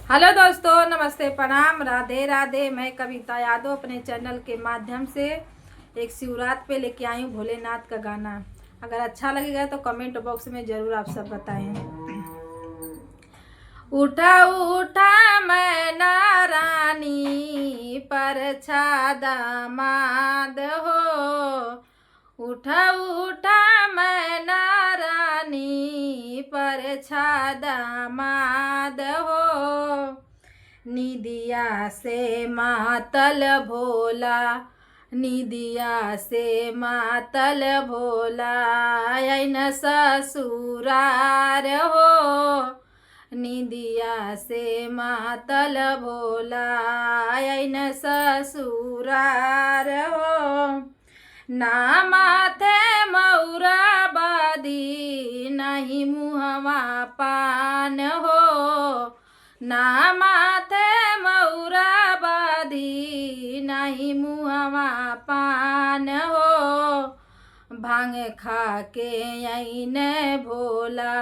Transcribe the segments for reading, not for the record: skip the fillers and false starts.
Hello दोस्तों, नमस्ते, प्रणाम, राधे राधे। मैं कविता यादव अपने चैनल के माध्यम से एक शिवरात पे लेके आई हूँ भोलेनाथ का गाना। अगर अच्छा लगेगा तो कमेंट बॉक्स में ज़रूर आप सब बताएं। उठा उठा मैना रानी पर दामाद हो, उठा उठा मैना रानी पर दामाद हो। निदिया से मातल भोला, निदिया से मातल भोला, ऐन ससुरार हो। निदिया से मातल भोला, ऐन ससुरार हो। ना माथे मौरा बादी, नहीं मुहवा पान हो। ना माथे मौरा बादी, नहीं मुहवा पान हो। भांग खा के ऐन भोला,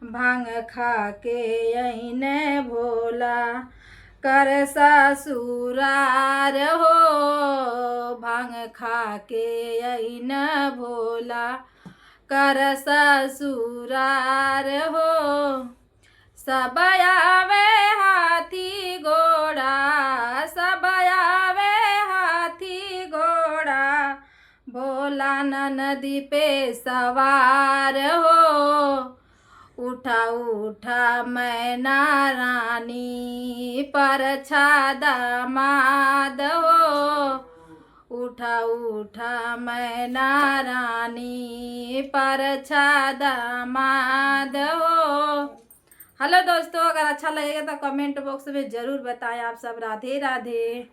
भांग खा के ऐन भोला, कर ससुरार हो। भांग खा के ऐन भोला, कर ससुरार हो। सब आवे हाथी घोड़ा, सब आवे हाथी घोड़ा, भोला नदी पे सवार हो। उठा उठा मैना रानी पर दामाद हो, उठा उठा मैना रानी पर दामाद हो। हेलो दोस्तों, अगर अच्छा लगेगा तो कमेंट बॉक्स में ज़रूर बताएं आप सब। राधे राधे।